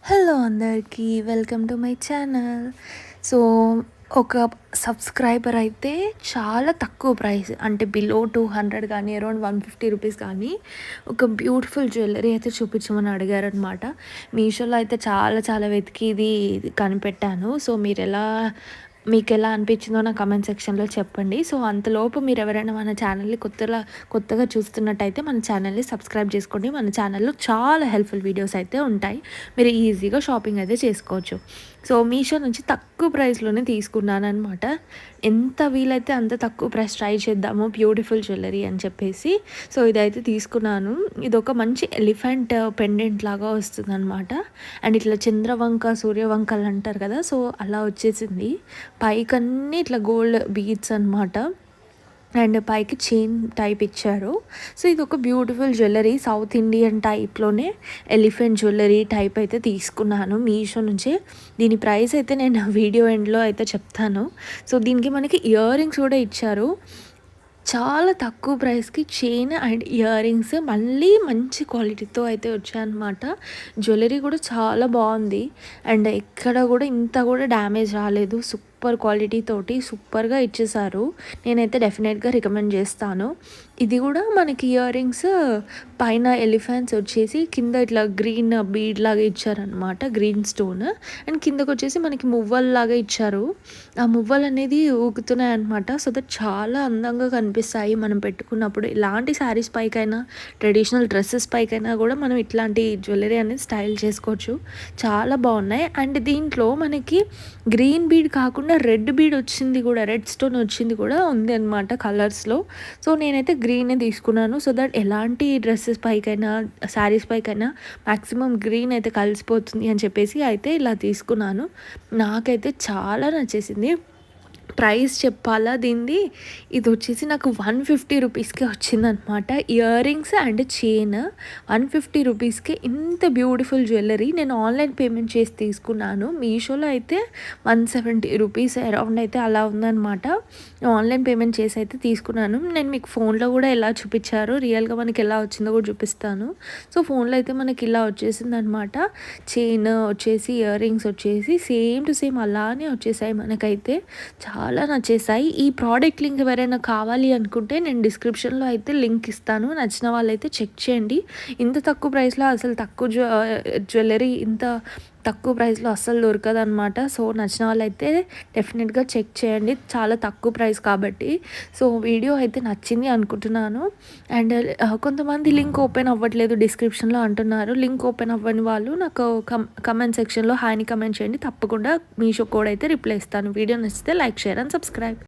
Hello అందరికీ welcome to my channel. So ఒక subscriber అయితే చాలా తక్కువ ప్రైస్ అంటే బిలో 200 కానీ అరౌండ్ 150 రూపీస్ కానీ ఒక బ్యూటిఫుల్ జ్యువెలరీ అయితే చూపించమని అడిగారనమాట. మీషోలో అయితే చాలా చాలా వెతికి ఇది కనిపెట్టాను. సో మీకెలా అనిపించిందో నా కమెంట్ సెక్షన్లో చెప్పండి. సో అంతలోపు మీరు ఎవరైనా మన ఛానల్ని కొత్తగా చూస్తున్నట్టయితే మన ఛానల్ని సబ్స్క్రైబ్ చేసుకోండి. మన ఛానల్లో చాలా హెల్ప్ఫుల్ వీడియోస్ అయితే ఉంటాయి. మీరు ఈజీగా షాపింగ్ అయితే చేసుకోవచ్చు. సో మీషో నుంచి తక్కువ ప్రైస్లోనే తీసుకున్నానమాట. ఎంత వీలైతే అంత తక్కువ ప్రైస్ ట్రై చేద్దాము బ్యూటిఫుల్ జ్యువెలరీ అని చెప్పేసి. సో ఇదైతే తీసుకున్నాను. ఇది ఒక మంచి ఎలిఫెంట్ పెండెంట్ లాగా వస్తుందన్నమాట. అండ్ ఇట్లా చంద్రవంక సూర్యవంకలు అంటారు కదా, సో అలా వచ్చేసింది. పైకన్నీ ఇట్లా గోల్డ్ బీడ్స్ అనమాట. అండ్ పైకి చైన్ టైప్ ఇచ్చారు. సో ఇది ఒక బ్యూటిఫుల్ జ్యువెలరీ, సౌత్ ఇండియన్ టైప్లోనే ఎలిఫెంట్ జ్యువెలరీ టైప్ అయితే తీసుకున్నాను మీషో నుంచి. దీని ప్రైస్ అయితే నేను వీడియో ఎండ్లో అయితే చెప్తాను. సో దీనికి మనకి ఇయర్ రింగ్స్ కూడా ఇచ్చారు. చాలా తక్కువ ప్రైస్కి చైన్ అండ్ ఇయర్ రింగ్స్ మళ్ళీ మంచి క్వాలిటీతో అయితే వచ్చాయన్నమాట. జ్యువెలరీ కూడా చాలా బాగుంది. అండ్ ఎక్కడ కూడా ఇంత కూడా డ్యామేజ్ రాలేదు. సూపర్ క్వాలిటీ తోటి సూపర్గా ఇచ్చేసారు. నేనైతే డెఫినెట్గా రికమెండ్ చేస్తాను. ఇది కూడా మనకి ఇయర్ రింగ్స్ పైన ఎలిఫెంట్స్ వచ్చేసి కింద ఇట్లా గ్రీన్ బీడ్ లాగా ఇచ్చారనమాట, గ్రీన్ స్టోన్. అండ్ కిందకు వచ్చేసి మనకి మువ్వల్ లాగా ఇచ్చారు. ఆ మువ్వలు అనేది ఊగుతున్నాయి అనమాట. సో దట్ చాలా అందంగా కనిపిస్తాయి మనం పెట్టుకున్నప్పుడు. ఇలాంటి శారీస్ పైకైనా ట్రెడిషనల్ డ్రెస్సెస్ పైకైనా కూడా మనం ఇట్లాంటి జ్యువెలరీ అనేది స్టైల్ చేసుకోవచ్చు. చాలా బాగున్నాయి. అండ్ దీంట్లో మనకి గ్రీన్ బీడ్ కాకుండా రెడ్ బీడ్ వచ్చింది కూడా, రెడ్ స్టోన్ వచ్చింది కూడా ఉంది అనమాట కలర్స్లో. సో నేనైతే గ్రీనే తీసుకున్నాను. సో దట్ ఎలాంటి డ్రెస్సెస్ పైకైనా శారీస్ పైకైనా మ్యాక్సిమం గ్రీన్ అయితే కలిసిపోతుంది అని చెప్పేసి అయితే ఇలా తీసుకున్నాను. నాకైతే చాలా నచ్చేసింది. ప్రైస్ చెప్పాలా దీనిది, ఇది వచ్చేసి నాకు 150 రూపీస్కే వచ్చిందనమాట. ఇయర్ రింగ్స్ అండ్ చైన్ 150 రూపీస్కి ఇంత బ్యూటిఫుల్ జ్యువెలరీ నేను ఆన్లైన్ పేమెంట్ చేసి తీసుకున్నాను. మీషోలో అయితే 170 రూపీస్ అరౌండ్ అయితే అలా ఉందన్నమాట. ఆన్లైన్ పేమెంట్ చేసి అయితే తీసుకున్నాను. నేను మీకు ఫోన్లో కూడా ఎలా చూపించారో రియల్గా మనకి ఎలా వచ్చిందో కూడా చూపిస్తాను. సో ఫోన్లో అయితే మనకి ఇలా వచ్చేసింది అనమాట. చైన్ వచ్చేసి ఇయర్ రింగ్స్ వచ్చేసి సేమ్ టు సేమ్ అలానే వచ్చేసాయి. మనకైతే చాలా నచ్చేసాయి. ఈ ప్రోడక్ట్ లింక్ ఎవరైనా కావాలి అనుకుంటే నేను డిస్క్రిప్షన్లో అయితే లింక్ ఇస్తాను. నచ్చిన వాళ్ళైతే చెక్ చేయండి. ఇంత తక్కువ ప్రైస్లో అసలు తక్కువ జ్యువెలరీ ఇంత తక్కువ ప్రైస్లో అస్సలు దొరకదనమాట. సో నచ్చిన వాళ్ళైతే డెఫినెట్గా చెక్ చేయండి. చాలా తక్కువ ప్రైస్ కాబట్టి. సో వీడియో అయితే నచ్చింది అనుకుంటున్నాను. అండ్ కొంతమంది లింక్ ఓపెన్ అవ్వట్లేదు డిస్క్రిప్షన్లో అంటున్నారు. లింక్ ఓపెన్ అవ్వని వాళ్ళు నాకు కమెంట్ సెక్షన్లో హాయ్ని కమెంట్ చేయండి. తప్పకుండా మీషో కోడ్ అయితే రిప్లై ఇస్తాను. వీడియో నచ్చితే లైక్, షేర్ అండ్ సబ్స్క్రైబ్.